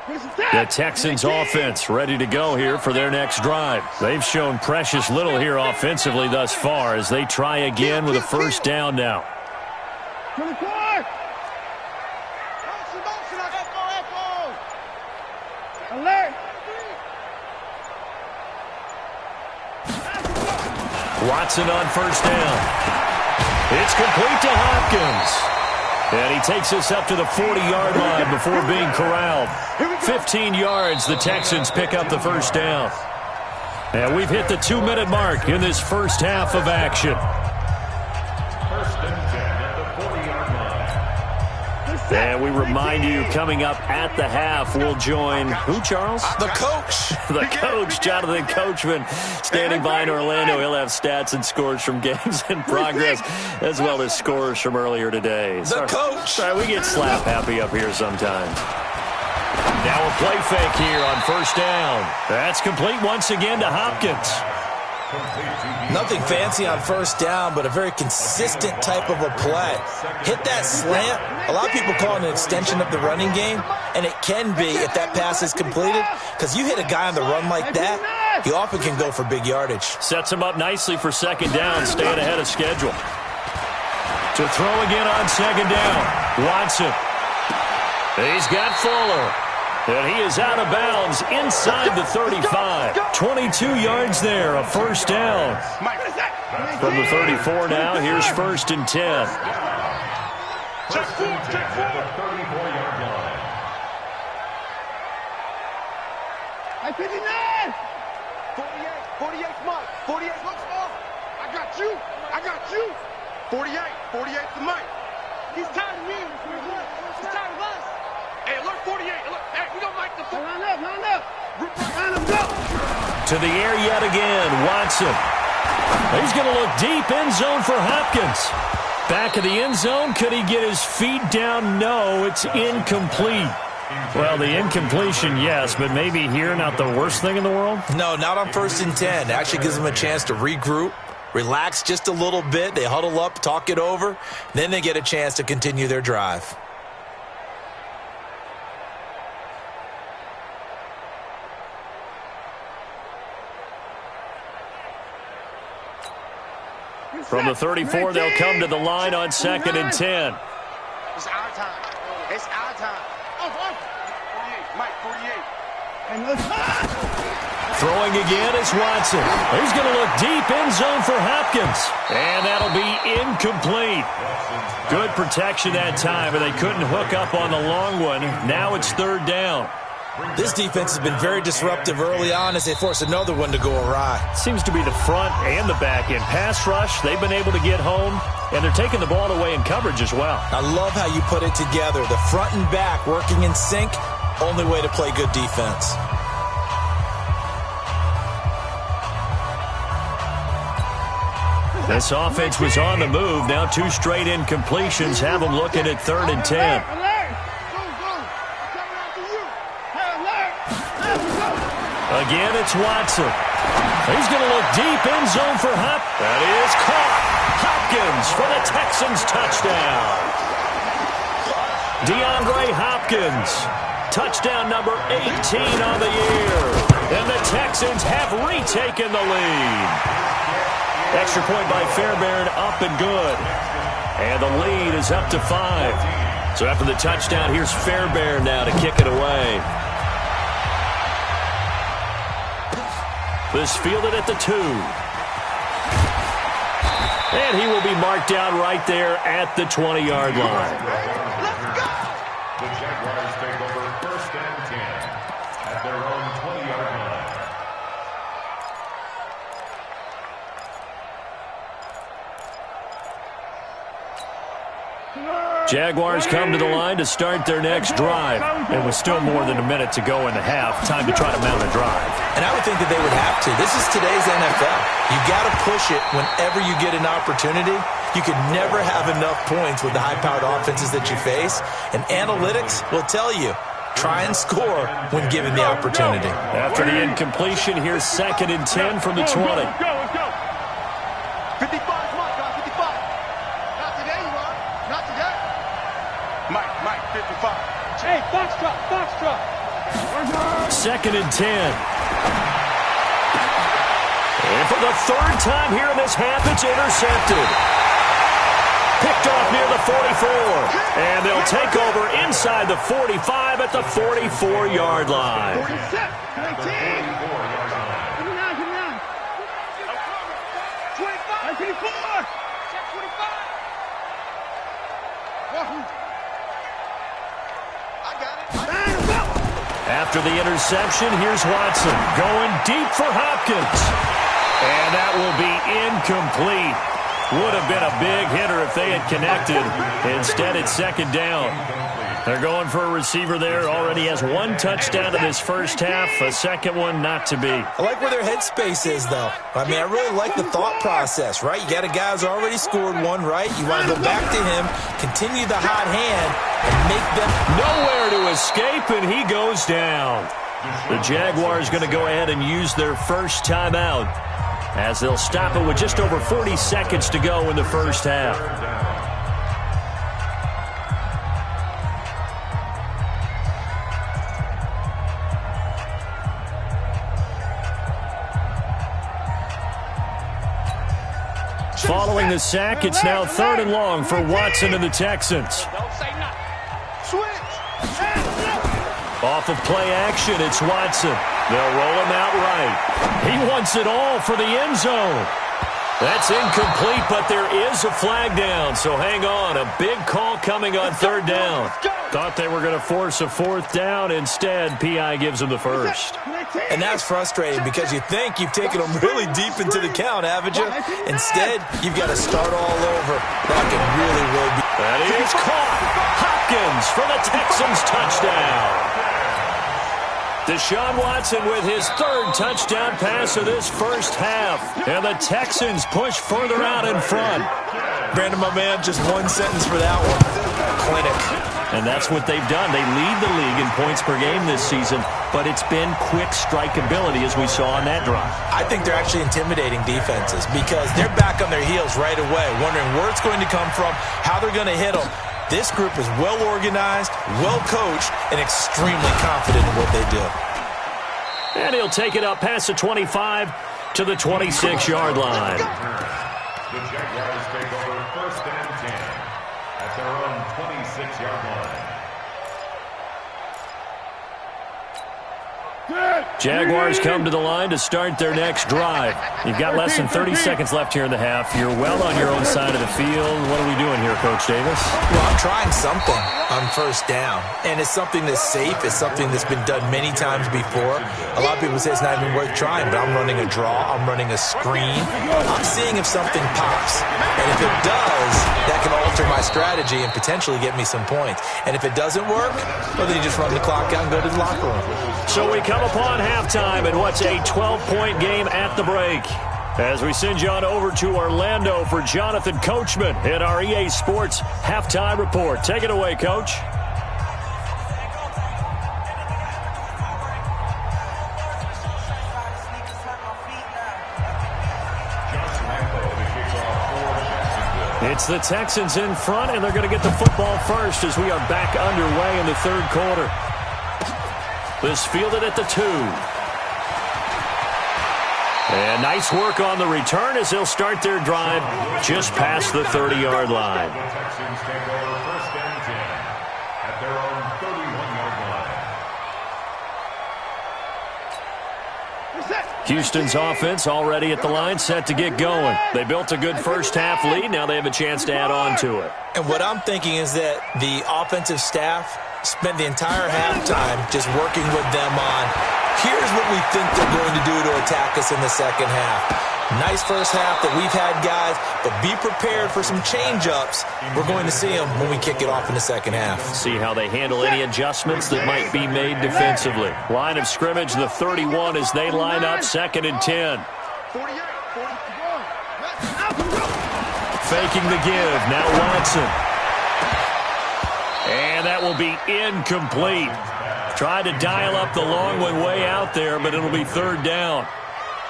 The Texans offense ready to go here for their next drive. They've shown precious little here offensively thus far as they try again with a first down now. Watson on first down. It's complete to Hopkins. And he takes us up to the 40-yard line before being corralled. 15 yards, the Texans pick up the first down. And we've hit the 2-minute mark in this first half of action. First and 10 at the 40-yard line. And we remind you, coming up at the half, we'll join who, Charles? The coach. The coach, Jonathan Coachman, standing by in Orlando. He'll have stats and scores from games in progress, as well as scores from earlier today. The coach. Sorry, we get slap happy up here sometimes. Now a play fake here on first down. That's complete once again to Hopkins. Nothing fancy on first down, but a very consistent type of a play. Hit that slant. A lot of people call it an extension of the running game, and it can be if that pass is completed, because you hit a guy on the run like that, he often can go for big yardage. Sets him up nicely for second down, staying ahead of schedule. To throw again on second down, Watson. He's got Fuller. And he is out of bounds inside the 35. 22 yards there, a first down. From the 34 now, here's first and 10. First and 10 at the 34-yard line. 59! 48, Mike. 48, looks off. I got you. 48 to Mike. He's tired of me. He's tired of us. Hey, alert 48. Hey, we don't like the... Line up. Go. To the air yet again, Watson. He's going to look deep, end zone for Hopkins. Back of the end zone, could he get his feet down? No, it's incomplete. Well, the incompletion, yes, but maybe here not the worst thing in the world? No, not on first and 10. It actually gives them a chance to regroup, relax just a little bit. They huddle up, talk it over, then they get a chance to continue their drive. From the 34, they'll come to the line on second and 10. It's our time. Oh, 48, Mike, 48. Throwing again is Watson. He's going to look deep, end zone for Hopkins. And that'll be incomplete. Good protection that time, but they couldn't hook up on the long one. Now it's third down. This defense has been very disruptive early on as they force another one to go awry. Seems to be the front and the back end. Pass rush, they've been able to get home, and they're taking the ball away in coverage as well. I love how you put it together. The front and back working in sync, only way to play good defense. This offense was on the move. Now two straight incompletions have them looking at third and 10. Again, it's Watson. He's going to look deep, end zone for Hop. That is caught. Hopkins for the Texans touchdown. DeAndre Hopkins. Touchdown number 18 on the year. And the Texans have retaken the lead. Extra point by Fairbairn, up and good. And the lead is up to 5. So after the touchdown, here's Fairbairn now to kick it away. This fielded at the 2. And he will be marked down right there at the 20-yard line. The Jaguars take over first and 10 at their own 20-yard line. Jaguars come to the line to start their next drive. And with still more than a minute to go in the half, time to try to mount a drive. And I would think that they would have to. This is today's NFL. You got to push it whenever you get an opportunity. You can never have enough points with the high-powered offenses that you face. And analytics will tell you, try and score when given the opportunity. After the incompletion, here's second and 10 from the 20. Let's go. 55, come on, guys, 55. Not today, you are. Not today. Mike, 55. Hey, Foxtrot. 2nd and 10. And for the 3rd time here in this half, it's intercepted. Picked off near the 44. And they'll take over inside the 45 at the 44-yard line. 24. After the interception, here's Watson going deep for Hopkins. And that will be incomplete. Would have been a big hitter if they had connected. Instead, it's 2nd down. They're going for a receiver there. Already has 1 touchdown in this first half. A 2nd one not to be. I like where their headspace is, though. I mean, I really like the thought process, right? You got a guy who's already scored 1, right? You want to go back to him, continue the hot hand, and make them... Nowhere to escape, and he goes down. The Jaguars going to go ahead and use their first timeout, as they'll stop it with just over 40 seconds to go in the first half. Following the sack, it's now 3rd and long for Watson and the Texans. Off of play action, it's Watson. They'll roll him out right. He wants it all for the end zone. That's incomplete, but there is a flag down, so hang on. A big call coming on 3rd down. Thought they were going to force a 4th down. Instead, P.I. gives them the first. And that's frustrating because you think you've taken them really deep into the count, haven't you? Instead, you've got to start all over. That can really be. That is caught. Hopkins for the Texans touchdown. Deshaun Watson with his 3rd touchdown pass of this first half. And the Texans push further out in front. Brandon, my man, just 1 sentence for that one. Clinic. And that's what they've done. They lead the league in points per game this season, but it's been quick strikeability as we saw on that drive. I think they're actually intimidating defenses because they're back on their heels right away, wondering where it's going to come from, how they're going to hit them. This group is well organized, well coached, and extremely confident in what they do. And he'll take it up past the 25 to the 26-yard line. The Jaguars take over 1st and 10 at their own 26-yard line. Jaguars come to the line to start their next drive. You've got less than 30 seconds left here in the half. You're well on your own side of the field. What are we doing here, Coach Davis? Well, I'm trying something on 1st down, and it's something that's safe. It's something that's been done many times before. A lot of people say it's not even worth trying, but I'm running a draw. I'm running a screen. I'm seeing if something pops, and if it does, that can alter my strategy and potentially get me some points. And if it doesn't work, well, then you just run the clock out and go to the locker room. So we come upon halftime in what's a 12-point game at the break. As we send you on over to Orlando for Jonathan Coachman in our EA Sports Halftime Report. Take it away, Coach. It's the Texans in front, and they're going to get the football first as we are back underway in the 3rd quarter. This fielded at the 2. And nice work on the return as they'll start their drive just past the 30-yard line. The Texans take over 1st and 10 at their own 31-yard line. Houston's offense already at the line, set to get going. They built a good first half lead. Now they have a chance to add on to it. And what I'm thinking is that the offensive staff spent the entire halftime just working with them on, here's what we think they're going to do to attack us in the second half. Nice first half that we've had, guys, but be prepared for some change-ups. We're going to see them when we kick it off in the second half. See how they handle any adjustments that might be made defensively. Line of scrimmage, the 31 as they line up, 2nd and 10. Faking the give, now Watson. And that will be incomplete. Tried to dial up the long one way out there, but it'll be 3rd down.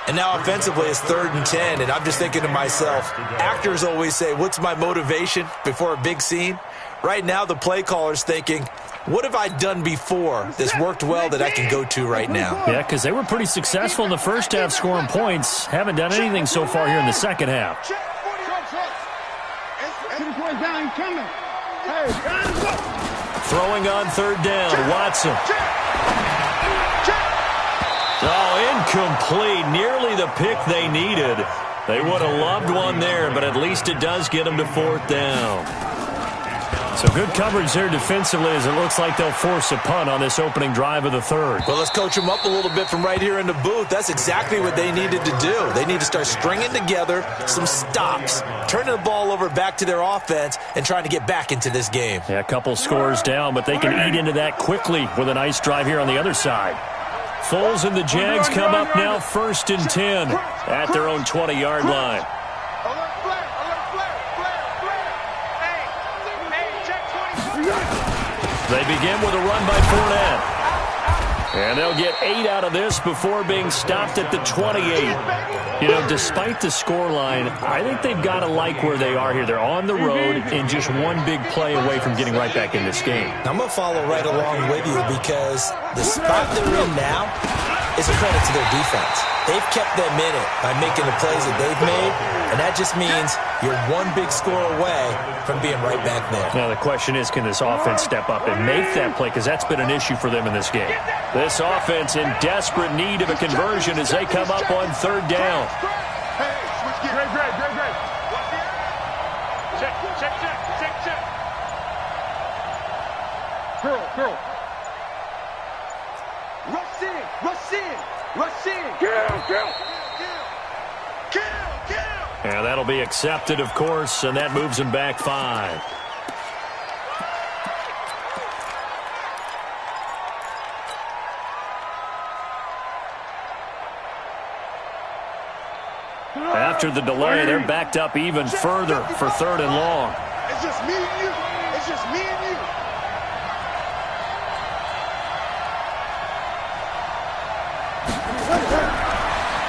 And now offensively it's 3rd and 10, and I'm just thinking to myself, actors always say, what's my motivation before a big scene? Right now the play caller's thinking, What have I done before that's worked well that I can go to right now? Yeah, because they were pretty successful in the first half scoring points. Haven't done anything so far here in the second half. Throwing on third down, Watson. Oh, incomplete. Nearly the pick they needed. They would have loved one there, but at least it does get them to fourth down. So good coverage there defensively as it looks like they'll force a punt on this opening drive of the third. Well, let's coach them up a little bit from right here in the booth. That's exactly what they needed to do. They need to start stringing together some stops, turning the ball over back to their offense, and trying to get back into this game. Yeah, a couple scores down, but they can eat into that quickly with a nice drive here on the other side. Foles and the Jags come up now 1st and 10 at their own 20-yard line. They begin with a run by Fournette. And they'll get 8 out of this before being stopped at the 28. You know, despite the scoreline, I think they've got to like where they are here. They're on the road and just one big play away from getting right back in this game. I'm going to follow right along with you because the spot they're in now is a credit to their defense. They've kept them in it by making the plays that they've made, and that just means you're one big score away from being right back there. Now the question is, can this offense step up and make that play? Because that's been an issue for them in this game. This offense in desperate need of a conversion as they come up on third down. Girl. Rush in. Kill. And that'll be accepted, of course, and that moves him back 5. After the delay, they're backed up even further for 3rd and long. It's just me and you.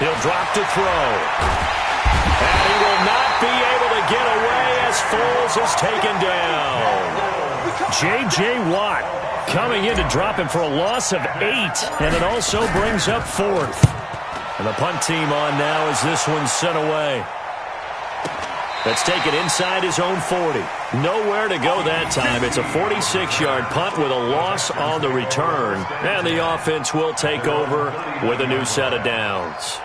He'll drop to throw. And he will not be able to get away as Foles is taken down. J.J. Watt coming in to drop him for a loss of 8. And it also brings up 4th. And the punt team on now as this one's sent away. That's taken inside his own 40. Nowhere to go that time. It's a 46-yard punt with a loss on the return. And the offense will take over with a new set of downs.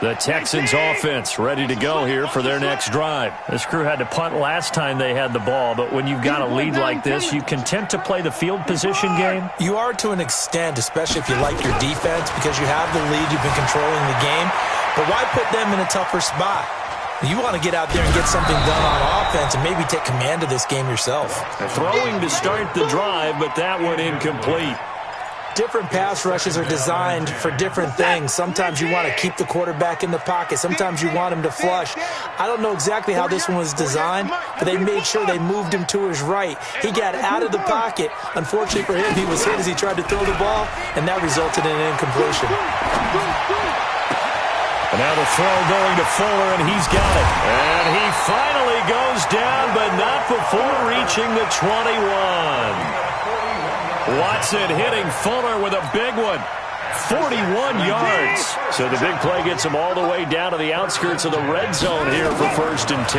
The Texans offense ready to go here for their next drive. This crew had to punt last time they had the ball, but when you've got a lead like this, you content to play the field position game? You are to an extent, especially if you like your defense, because you have the lead, you've been controlling the game. But why put them in a tougher spot? You want to get out there and get something done on offense and maybe take command of this game yourself. Throwing to start the drive, but that one incomplete. Different pass rushes are designed for different things. Sometimes you want to keep the quarterback in the pocket. Sometimes you want him to flush. I don't know exactly how this one was designed, but they made sure they moved him to his right. He got out of the pocket. Unfortunately for him, he was hit as he tried to throw the ball, and that resulted in an incompletion. And now the throw going to Fuller, and he's got it. And he finally goes down, but not before reaching the 21. Watson hitting Fuller with a big one. 41 yards. So the big play gets him all the way down to the outskirts of the red zone here for 1st and 10.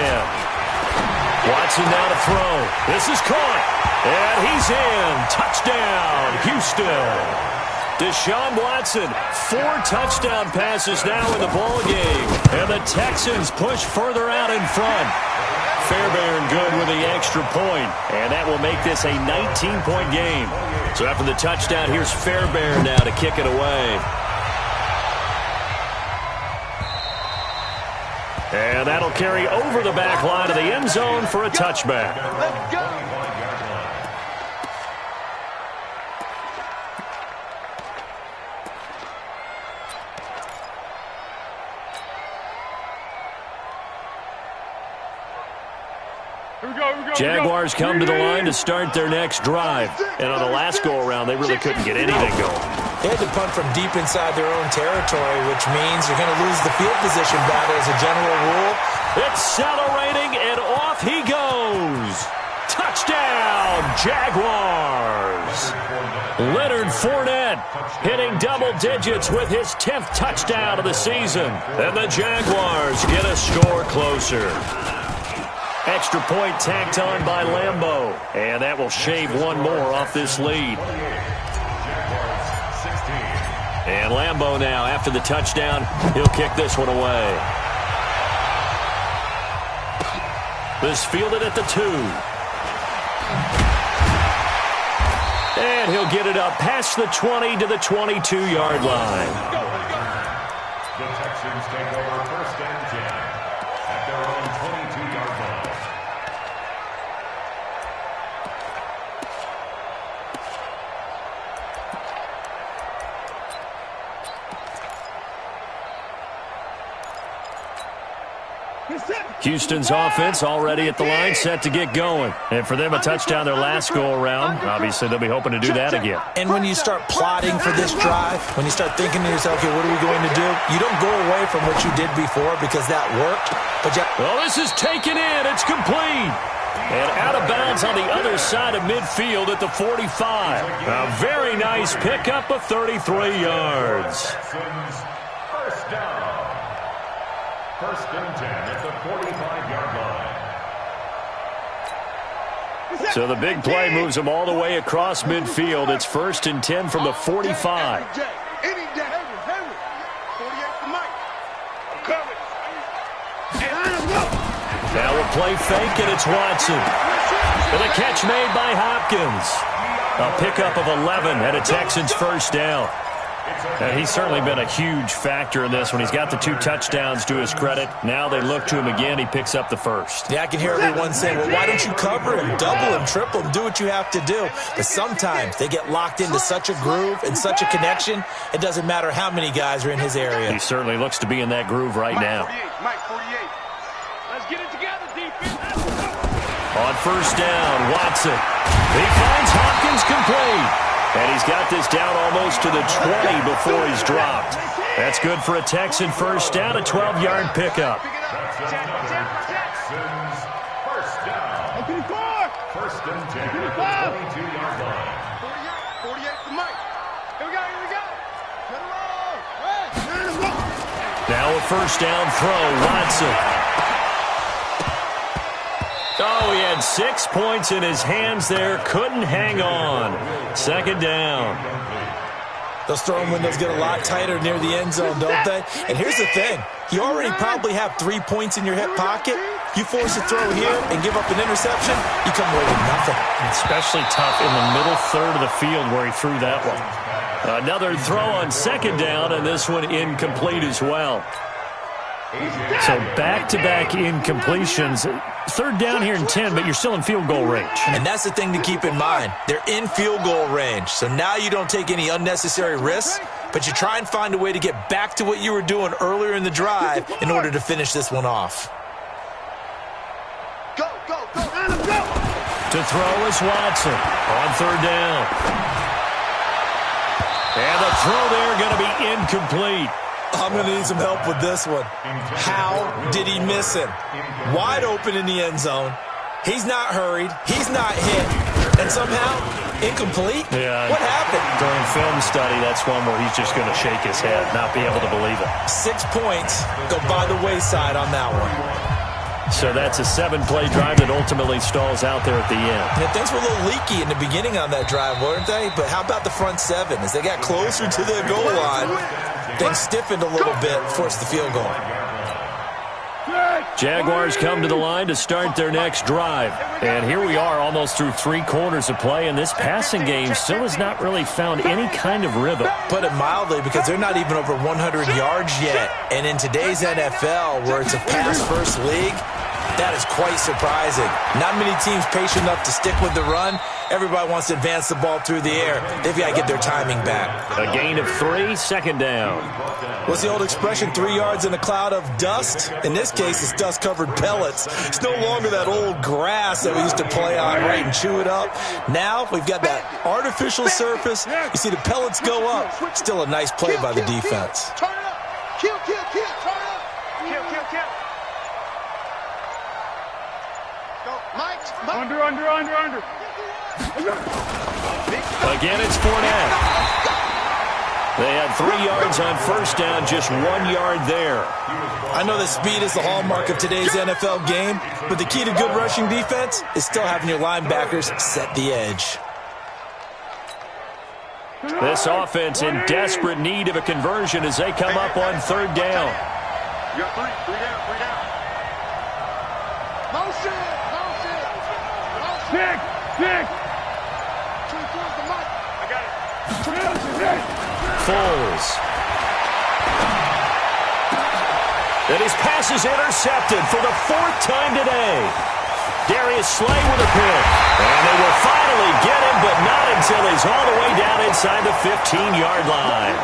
Watson now to throw. This is caught. And he's in. Touchdown, Houston. Deshaun Watson, 4 touchdown passes now in the ballgame. And the Texans push further out in front. Fairbairn good with the extra point, and that will make this a 19-point game. So after the touchdown, here's Fairbairn now to kick it away. And that'll carry over the back line of the end zone for a touchback. Let's go. Jaguars come to the line to start their next drive. And on the last go-around, they really couldn't get anything going. They had to punt from deep inside their own territory, which means you're going to lose the field position battle as a general rule. Accelerating, and off he goes. Touchdown, Jaguars. Leonard Fournette hitting double digits with his 10th touchdown of the season. And the Jaguars get a score closer. Extra point tacked on by Lambeau. And that will shave one more off this lead. And Lambeau now, after the touchdown, he'll kick this one away. This fielded at the 2. And he'll get it up past the 20 to the 22-yard line. The Texans take over 1st and 10 at their own 22-yard line. Houston's offense already at the line, set to get going. And for them, a touchdown their last go-around. Obviously, they'll be hoping to do that again. And when you start plotting for this drive, when you start thinking to yourself, okay, what are we going to do? You don't go away from what you did before because that worked. But well, this is taken in. It's complete. And out of bounds on the other side of midfield at the 45. A very nice pickup of 33 yards. First down. 1st and 10 at the 45-yard line. So the big play moves them all the way across midfield. It's 1st and 10 from the 45. Now we'll play fake, and it's Watson. And a catch made by Hopkins. A pickup of 11 and a Texans first down. And he's certainly been a huge factor in this one. He's got the 2 touchdowns to his credit. Now they look to him again. He picks up the first. Yeah, I can hear everyone saying, well, why don't you cover him, double him, triple him, do what you have to do. But sometimes they get locked into such a groove and such a connection, it doesn't matter how many guys are in his area. He certainly looks to be in that groove right now. Mike 48. Let's get it together, defense. On first down, Watson. He finds Hopkins complete. And he's got this down almost to the 20 before he's dropped. That's good for a Texan first down, a 12-yard pickup. Texans first down. 1st and 10 at the 22-yard line. 48 for Mike. Here we go. Now a first down throw, Watson. Oh, he had 6 points in his hands there. Couldn't hang on. 2nd down. Those throwing windows get a lot tighter near the end zone, don't they? And here's the thing. You already probably have 3 points in your hip pocket. You force a throw here and give up an interception, you come away with nothing. Especially tough in the middle third of the field where he threw that one. Another throw on 2nd down, and this one incomplete as well. So back-to-back incompletions. 3rd down here and 10, but you're still in field goal range. And that's the thing to keep in mind. They're in field goal range. So now you don't take any unnecessary risks, but you try and find a way to get back to what you were doing earlier in the drive in order to finish this one off. Go. Adam, go. To throw is Watson on 3rd down. And the throw there going to be incomplete. I'm going to need some help with this one. How did he miss him? Wide open in the end zone. He's not hurried. He's not hit. And somehow, incomplete? Yeah. What happened? During film study, that's one where he's just going to shake his head, not be able to believe it. 6 points go by the wayside on that one. So that's a 7-play drive that ultimately stalls out there at the end. And things were a little leaky in the beginning on that drive, weren't they? But how about the front 7? As they got closer to the goal line, things stiffened a little bit, forced the field goal. Jaguars come to the line to start their next drive. And here we are almost through 3 quarters of play, and this passing game still has not really found any kind of rhythm. Put it mildly, because they're not even over 100 yards yet. And in today's NFL, where it's a pass-first league, that is quite surprising. Not many teams patient enough to stick with the run. Everybody wants to advance the ball through the air. They've got to get their timing back. A gain of 3, 2nd down. What's the old expression, 3 yards in a cloud of dust? In this case, it's dust-covered pellets. It's no longer that old grass that we used to play on, right, and chew it up. Now we've got that artificial surface. You see the pellets go up. Still a nice play by the defense. Turn it up. Kill. Turn it up. Kill. Go. Mike. Under. Again, it's Fournette. They had 3 yards on first down, just 1 yard there. I know that speed is the hallmark of today's NFL game, but the key to good rushing defense is still having your linebackers set the edge. This offense in desperate need of a conversion as they come up on third down. You got 3 down. Motion. Six. Towards the mic. I got it. Foles. And his pass is intercepted for the 4th time today. Darius Slay with a pick. And they will finally get him, but not until he's all the way down inside the 15-yard line.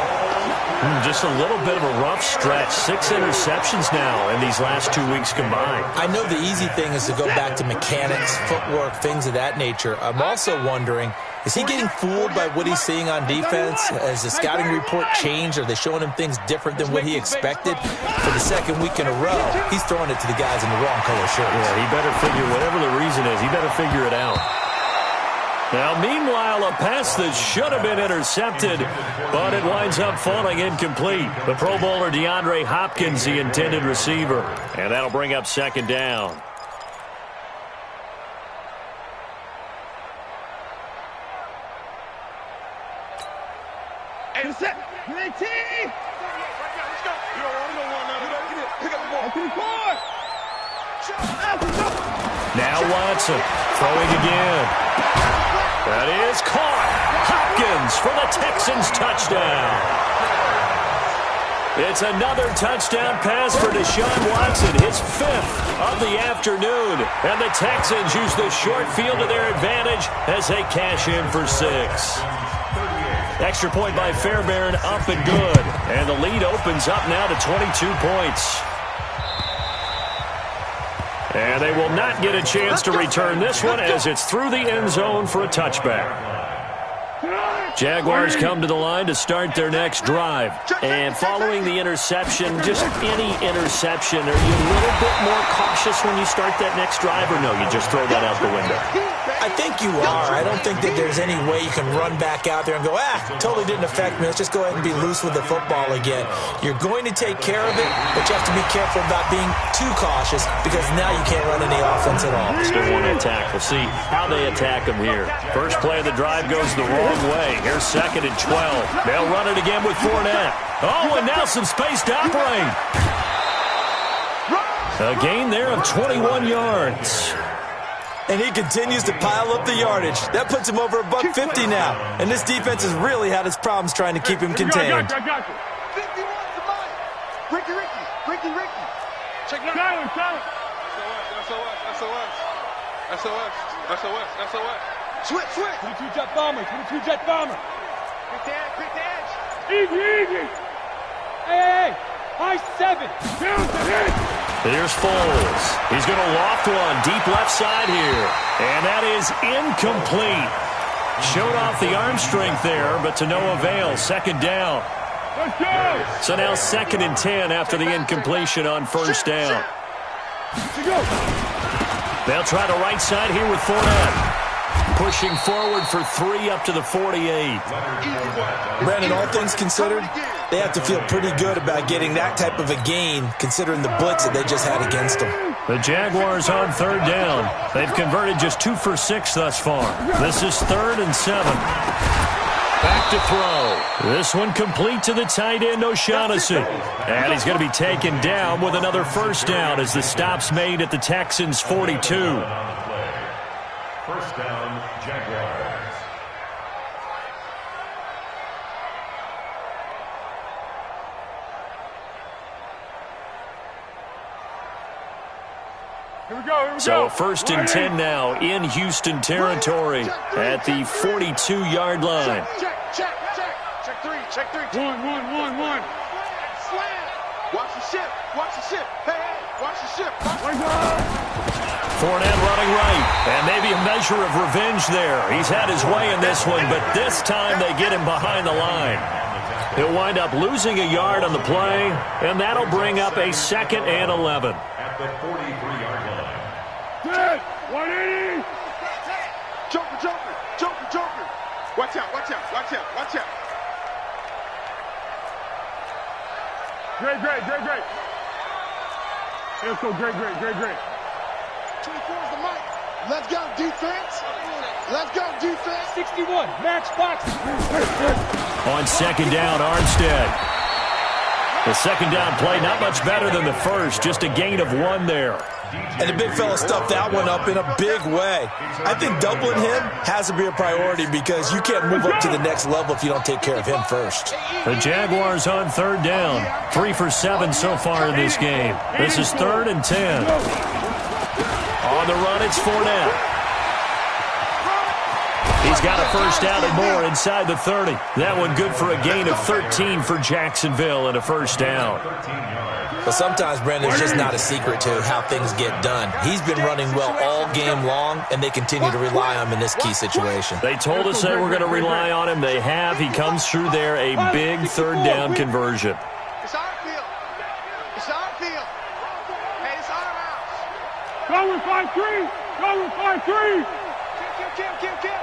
Just a little bit of a rough stretch. 6 interceptions now in these last 2 weeks combined. I know the easy thing is to go back to mechanics, footwork, things of that nature. I'm also wondering, is he getting fooled by what he's seeing on defense? Has the scouting report changed? Are they showing him things different than what he expected? For the 2nd week in a row, he's throwing it to the guys in the wrong color shirts. Yeah, he better figure, whatever the reason is, he better figure it out. Now, meanwhile, a pass that should have been intercepted, but it winds up falling incomplete. The Pro Bowler DeAndre Hopkins, the intended receiver. And that'll bring up 2nd down. Hey, set. Let's go. You don't want to know one now. Pick up the ball. To the court. Now Watson throwing again. That is caught. Hopkins for the Texans touchdown. It's another touchdown pass for Deshaun Watson, his 5th of the afternoon. And the Texans use the short field to their advantage as they cash in for 6. Extra point by Fairbairn, up and good. And the lead opens up now to 22 points. And they will not get a chance to return this one as it's through the end zone for a touchback. Jaguars come to the line to start their next drive. And following the interception, just any interception, are you a little bit more cautious when you start that next drive, or no, you just throw that out the window? I think you are. I don't think that there's any way you can run back out there and go, totally didn't affect me. Let's just go ahead and be loose with the football again. You're going to take care of it, but you have to be careful about being too cautious because now you can't run any offense at all. Still want to attack. We'll see how they attack them here. First play of the drive goes the wrong way. Here's 2nd and 12. They'll run it again with Fournette. Oh, and now some space to operate. A gain there of 21 yards. And he continues to pile up the yardage. That puts him over $150 now. And this defense has really had its problems trying to keep him contained. 51 to mine. Ricky. Check it out. SOS. Switch. 22 jet bomber. Quick to edge. Easy. Hey. High 7. Here's Foles. He's going to loft one deep left side here. And that is incomplete. Showed off the arm strength there, but to no avail. 2nd down. Let's go. So now 2nd and 10 after the incompletion on first down. They'll try the right side here with Fournette. Pushing forward for 3 up to the 48. Brandon, all things considered, they have to feel pretty good about getting that type of a gain considering the blitz that they just had against them. The Jaguars on 3rd down. They've converted just 2 for 6 thus far. This is 3rd and 7. Back to throw. This one complete to the tight end, O'Shaughnessy. And he's going to be taken down with another first down as the stop's made at the Texans' 42. First down, Jaguars. Here we go. So 1st and 10 now in Houston territory at the 42-yard line. Check 3. One. Slam. Watch the ship. Hey, watch the ship. Fournette running right, and maybe a measure of revenge there. He's had his way in this one, but this time they get him behind the line. He'll wind up losing a yard on the play, and that'll bring up a 2nd and 11. At the 43-yard line. Good. 180. Joker, Joker, Joker, Joker. Watch out, watch out, watch out, watch out. Great. Let's go, great. 24 is the mic. Let's go, defense. Let's go, defense. 61, match box. On second down, Armstead. The second down play, not much better than the first, just a gain of 1 there. And the big fella stuffed that one up in a big way. I think doubling him has to be a priority because you can't move up to the next level if you don't take care of him first. The Jaguars on third down. 3 for 7 so far in this game. This is 3rd and 10. On the run, it's Fournette. He's got a first down and more inside the 30. That one good for a gain of 13 for Jacksonville and a first down. But sometimes, Brandon, it's just not a secret to how things get done. He's been running well all game long, and they continue to rely on him in this key situation. They told us they were going to rely on him. They have. He comes through there, a big third down conversion. It's our field. It's our field. Hey, it's our house. Go with 5-3. Go with 5-3. Kill.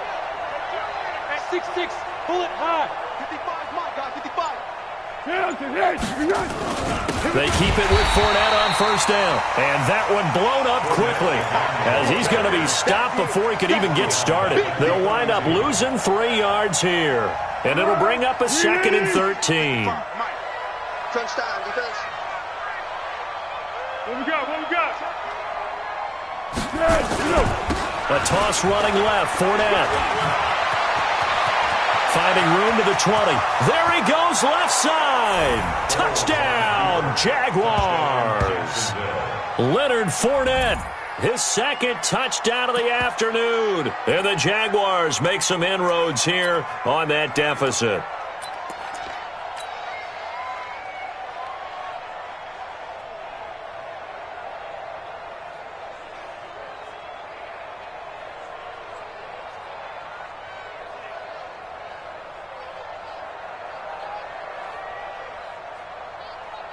At 6-6, pull it high. 55, my God, 55. They keep it with Fournette on first down. And that one blown up quickly as he's going to be stopped before he could even get started. They'll wind up losing 3 yards here. And it'll bring up a 2nd and 13. Touchdown, defense. What we got? A toss running left, Fournette. Finding room to the 20. There he goes, left side. Touchdown, Jaguars. Leonard Fournette, his 2nd touchdown of the afternoon. And the Jaguars make some inroads here on that deficit.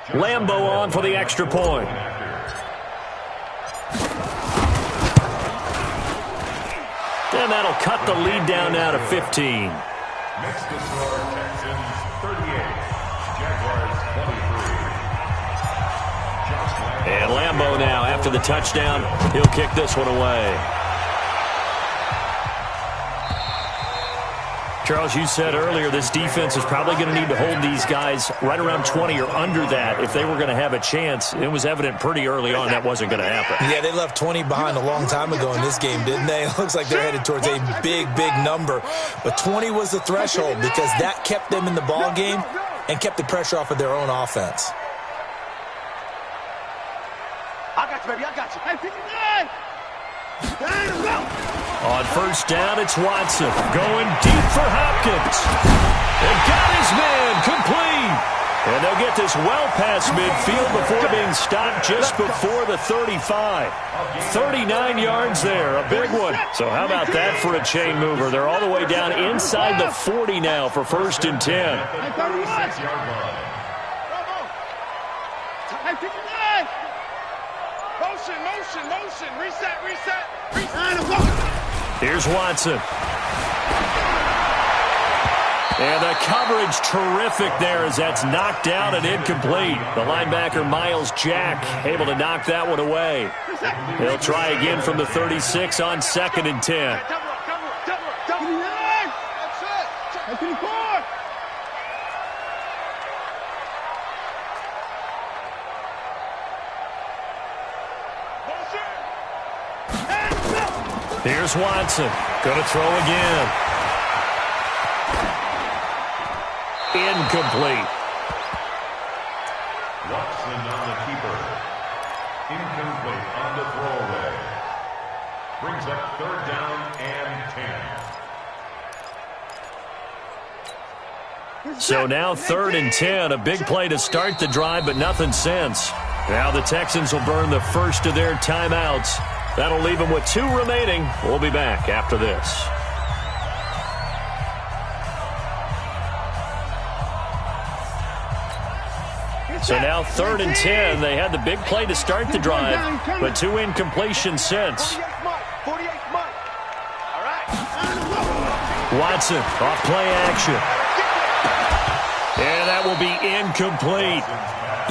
Lambo on for the extra point. And that'll cut the lead down now to 15. Next to score, Texans 38, Jaguars 23. And Lambo now, after the touchdown, he'll kick this one away. Charles, you said earlier this defense is probably going to need to hold these guys right around 20 or under that if they were going to have a chance. It was evident pretty early on that wasn't going to happen. Yeah, they left 20 behind a long time ago in this game, didn't they? It looks like they're headed towards a big number. But 20 was the threshold because that kept them in the ball game and kept the pressure off of their own offense. I got you, baby. I got you. Hey, 59! On first down, it's Watson going deep for Hopkins. And got his man complete. And they'll get this well past midfield before being stopped just before the 35. 39 yards there, a big one. So how about that for a chain mover? They're all the way down inside the 40 now for 1st and 10. Motion. Reset. Here's Watson. And the coverage terrific there as that's knocked down and incomplete. The linebacker, Miles Jack, able to knock that one away. He'll try again from the 36 on 2nd and 10. Here's Watson. Going to throw again. Incomplete. Watson on the keeper. Incomplete on the throwaway. Brings up 3rd down and 10. So now 3rd and 10. A big play to start the drive, but nothing since. Now the Texans will burn the first of their timeouts. That'll leave them with 2 remaining. We'll be back after this. So now 3rd and 10. They had the big play to start the drive, but 2 incompletions since. 48 month. All right. Watson off play action. And that will be incomplete.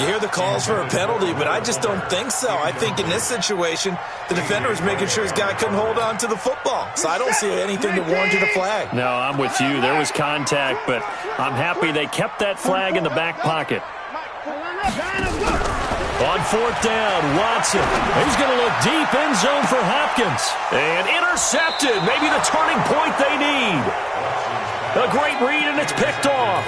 You hear the calls for a penalty, but I just don't think so. I think in this situation, the defender is making sure his guy couldn't hold on to the football. So I don't see anything to warrant a flag. No, I'm with you. There was contact, but I'm happy they kept that flag in the back pocket. On fourth down, Watson. He's going to look deep end zone for Hopkins. And intercepted. Maybe the turning point they need. A great read, and it's picked off.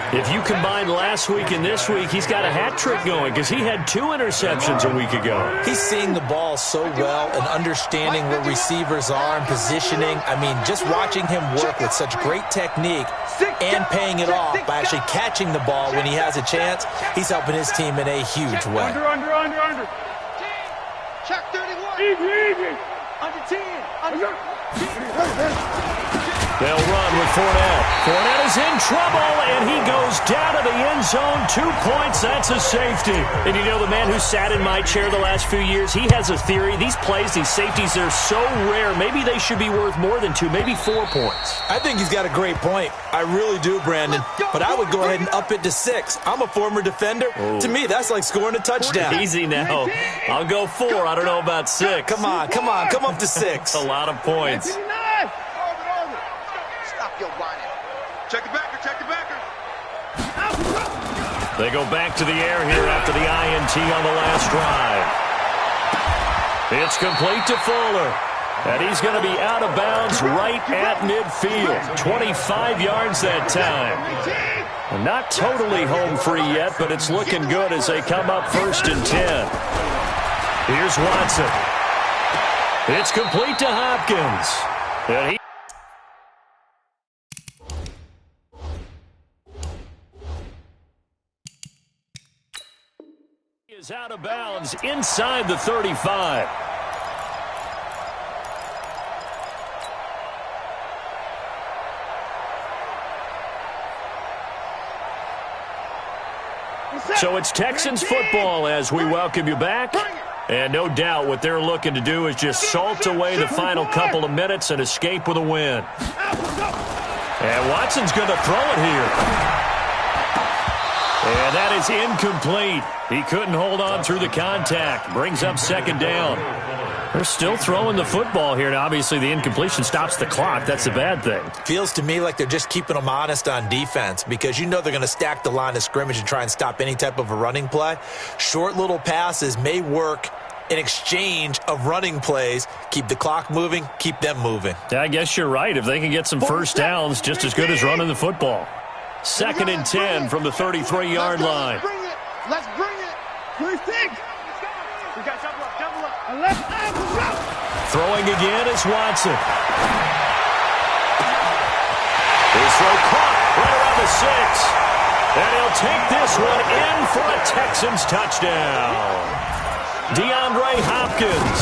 If you combine last week and this week, he's got a hat trick going because he had 2 interceptions a week ago. He's seeing the ball so well and understanding where receivers are and positioning. I mean, just watching him work with such great technique and paying it off by actually catching the ball when he has a chance, he's helping his team in a huge way. Under. Check 31. Easy. Under 10. They'll run with Fournette. Fournette is in trouble, and he goes down to the end zone. 2 points, that's a safety. And you know, the man who sat in my chair the last few years, he has a theory. These plays, these safeties, they're so rare. Maybe they should be worth more than 2, maybe 4 points. I think he's got a great point. I really do, Brandon. But I would go ahead and up it to 6. I'm a former defender. Oh. To me, that's like scoring a touchdown. Easy now. I'll go 4. I don't know about 6. Come on. Come up to 6. A lot of points. Check the backer. They go back to the air here after the INT on the last drive. It's complete to Fuller. And he's going to be out of bounds right at midfield. 25 yards that time. Not totally home free yet, but it's looking good as they come up 1st and 10. Here's Watson. It's complete to Hopkins. And he is out of bounds inside the 35. So it's Texans football as we welcome you back. And no doubt what they're looking to do is just salt away the final couple of minutes and escape with a win. And Watson's going to throw it here. And that is incomplete. He couldn't hold on through the contact. Brings up 2nd down. They're still throwing the football here. Now, obviously, the incompletion stops the clock. That's a bad thing. Feels to me like they're just keeping them honest on defense because you know they're going to stack the line of scrimmage and try and stop any type of a running play. Short little passes may work in exchange of running plays. Keep the clock moving, keep them moving. Yeah, I guess you're right. If they can get some first downs, just as good as running the football. 2nd and 10 from the 33-yard line. Let's bring it. 26. We got double up. Throwing again is Watson. His throw caught right around the 6. And he'll take this one in for a Texans touchdown. DeAndre Hopkins,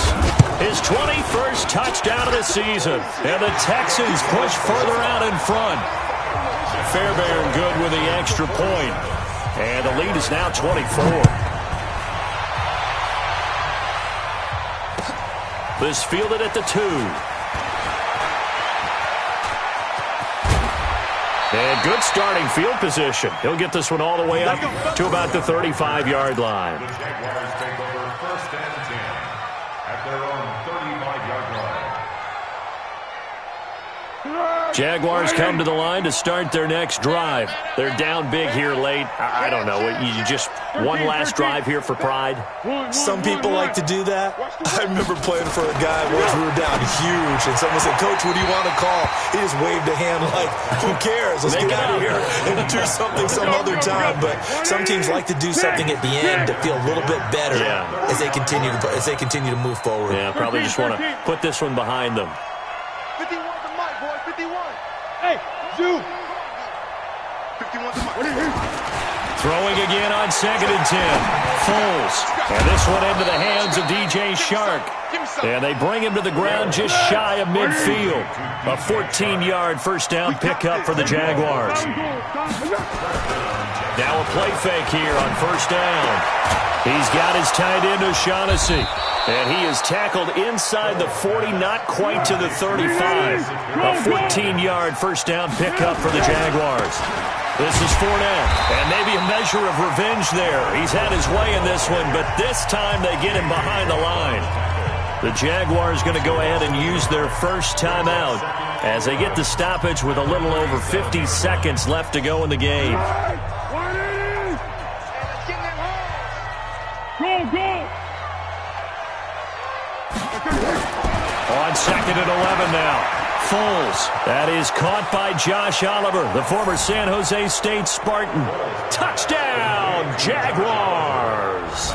his 21st touchdown of the season. And the Texans push further out in front. Fairbairn good with the extra point. And the lead is now 24. This fielded at the 2. And good starting field position. He'll get this one all the way up to about the 35-yard line. The Jaguars take over 1st and 10 at their own 35-yard line. Jaguars come to the line to start their next drive. They're down big here late. I don't know. You just one last drive here for pride. Some people like to do that. I remember playing for a guy once we were down huge, and someone said, "Coach, what do you want to call?" He just waved a hand like, "Who cares? Let's get out of here and do something some other time." But some teams like to do something at the end to feel a little bit better as they continue to move forward. Yeah, probably just want to put this one behind them. 51 to Mike, boys. 51. Hey, Zoo. 51 to Mike. Throwing again on 2nd and 10. Foles. And this one into the hands of DJ Shark. And they bring him to the ground just shy of midfield. A 14-yard first down pickup for the Jaguars. Now a play fake here on 1st down. He's got his tight end O'Shaughnessy. And he is tackled inside the 40, not quite to the 35. A 14-yard first down pickup for the Jaguars. This is Fournette, and maybe a measure of revenge there. He's had his way in this one, but this time they get him behind the line. The Jaguars going to go ahead and use their first timeout as they get the stoppage with a little over 50 seconds left to go in the game. Go! On 2nd and 11 now. Foles. That is caught by Josh Oliver, the former San Jose State Spartan. Touchdown, Jaguars!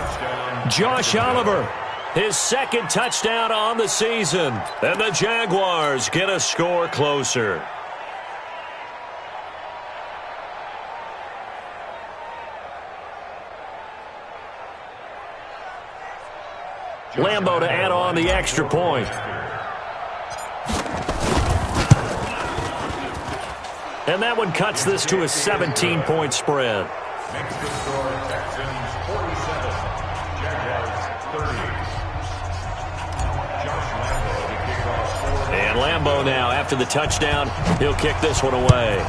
Josh Oliver, his second touchdown on the season. And the Jaguars get a score closer. Lambeau to add on the extra point. And that one cuts this to a 17-point spread. Makes the score Texans 47, Jaguars 30. Josh Lambeau to kick off 4. And Lambeau now, after the touchdown, he'll kick this one away.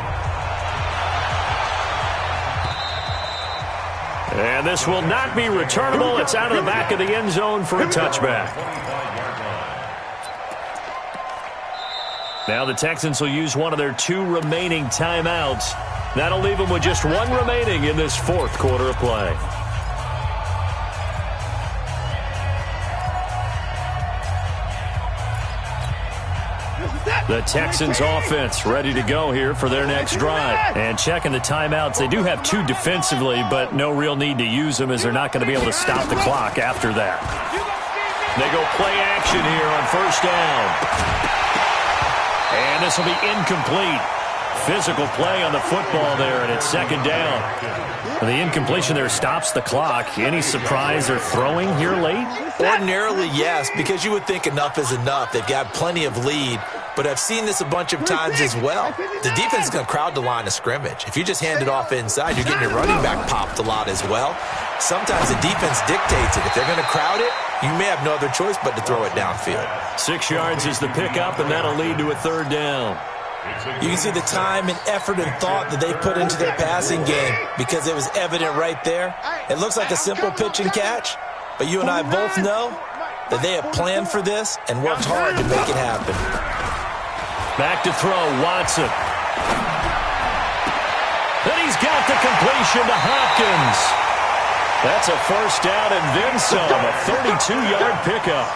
And this will not be returnable. It's out of the back of the end zone for a touchback. Now the Texans will use one of their 2 remaining timeouts. That'll leave them with just 1 remaining in this 4th quarter of play. The Texans offense ready to go here for their next drive. And checking the timeouts, they do have 2 defensively, but no real need to use them as they're not going to be able to stop the clock after that. They go play action here on first down. And this will be incomplete. Physical play on the football there, and it's 2nd down. The incompletion there stops the clock. Any surprise they're throwing here late? Ordinarily, yes, because you would think enough is enough. They've got plenty of lead. But I've seen this a bunch of times as well. The defense is going to crowd the line of scrimmage. If you just hand it off inside, you're getting your running back popped a lot as well. Sometimes the defense dictates it. If they're going to crowd it, you may have no other choice but to throw it downfield. 6 yards is the pickup, and that'll lead to a 3rd down. You can see the time and effort and thought that they put into their passing game because it was evident right there. It looks like a simple pitch and catch, but you and I both know that they have planned for this and worked hard to make it happen. Back to throw, Watson. And he's got the completion to Hopkins. That's a first down and then some, a 32-yard pickup.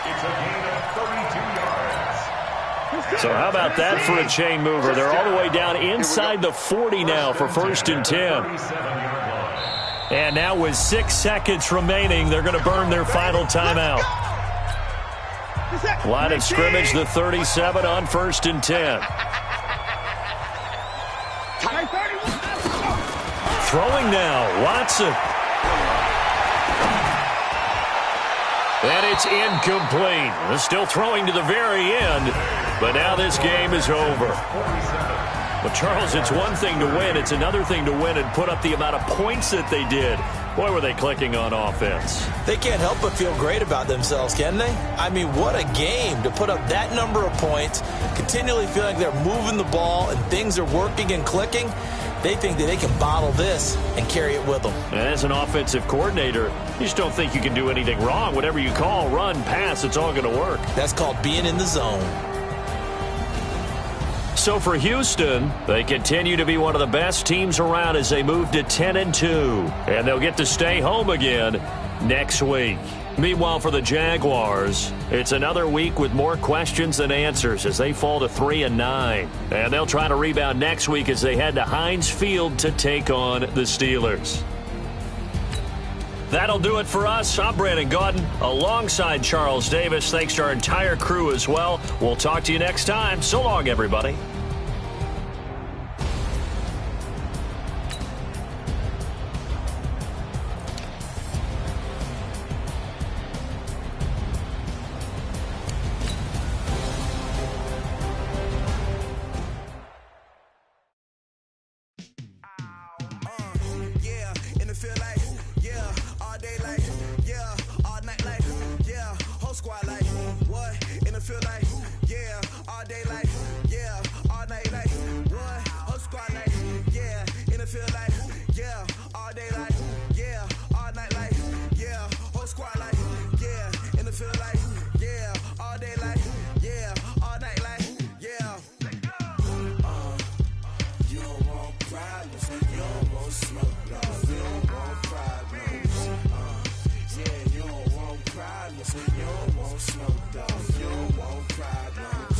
It's a gain of 32 yards. So how about that for a chain mover? They're all the way down inside the 40 now for 1st and 10. And now with 6 seconds remaining, they're going to burn their final timeout. Line of scrimmage, the 37 on 1st and 10. Throwing now, Watson. And it's incomplete. They're still throwing to the very end, but now this game is over. Well, Charles, it's one thing to win. It's another thing to win and put up the amount of points that they did. Boy, were they clicking on offense. They can't help but feel great about themselves, can they? I mean, what a game to put up that number of points, continually feeling like they're moving the ball and things are working and clicking. They think that they can bottle this and carry it with them. And as an offensive coordinator, you just don't think you can do anything wrong. Whatever you call, run, pass, it's all going to work. That's called being in the zone. So for Houston, they continue to be one of the best teams around as they move to 10-2. And they'll get to stay home again next week. Meanwhile, for the Jaguars, it's another week with more questions than answers as they fall to 3-9. And they'll try to rebound next week as they head to Heinz Field to take on the Steelers. That'll do it for us. I'm Brandon Gaudin alongside Charles Davis. Thanks to our entire crew as well. We'll talk to you next time. So long, everybody. Yeah, and it feel like, yeah. field like, yeah, all day like, yeah, all night like, what? Whole squad like, yeah, in the field like, yeah, all day like, yeah, all night like, yeah, whole squad like, yeah, in the field like, yeah, all day like, yeah, all night like, yeah. You don't want problems, you don't want smoke, dog. You don't want problems. Yeah, you don't want problems, you don't want smoke, dog. You don't want problems.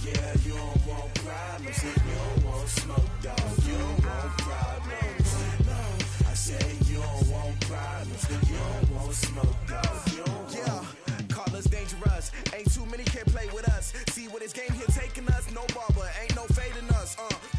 Yeah, you don't want problems, you don't want smoke, dog. You don't want problems. No, I say you don't want problems, you don't want smoke, dog. You don't want. Call us dangerous. Ain't too many can play with us. See what this game here taking us. No barber, ain't no fading us.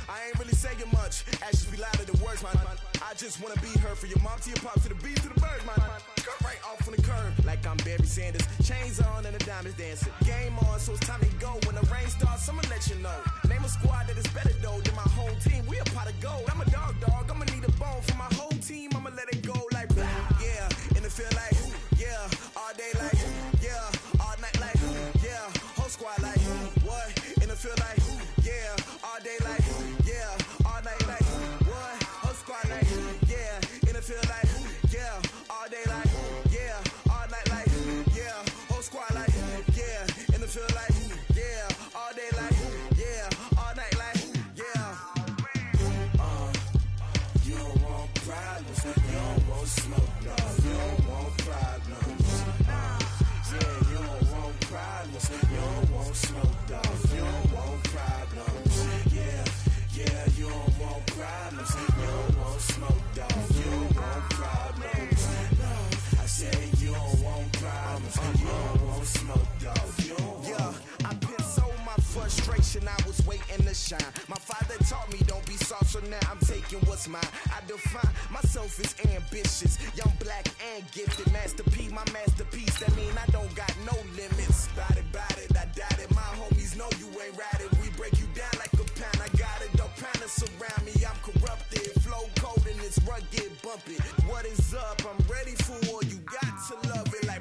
I ain't really saying much. Actions be louder than words, man. I just wanna be heard. For your mom to your pop to the beat to the birds, man. Cut right off on the curb like I'm Barry Sanders. Chains on and the diamonds dancing. Game on, so it's time to go. When the rain starts, I'ma let you know. Name a squad that is better though than my whole team. We a pot of gold. I'm a dog. I'ma need a bone for my whole team. I'ma let it go like blah. Yeah, in the field like, yeah, all day like, yeah, all night like, yeah, whole squad like, what? In the field like, yeah, all day like, yeah, all night like, what? Whole squad like, yeah, in the field like, yeah, all day like, yeah, all night like, yeah, whole squad like, yeah, in the field like, yeah, all day like, yeah, all night like, yeah. You don't want problems, you don't want smoke, dog. You don't want problems. Yeah, you don't want problems, you don't want smoke, dog. You don't want problems. Yeah, you don't want problems, you don't want smoke, dog. You don't want problems. No, I say you don't want problems, you don't want smoke, dog. You don't want. I been so my frustration, I was waiting to shine. My father taught me don't be soft, so now I'm taking what's mine. I define myself as ambitious, young, black, and gifted. Master P, my masterpiece. That mean I don't got no limits. Bout it, I doubt it. My homies know you ain't ratted. We break you down like a pound. I got it, don't panic surround me. I'm corrupted, flow cold and it's rugged, bump it. What is up? I'm ready for war. You got to love it like.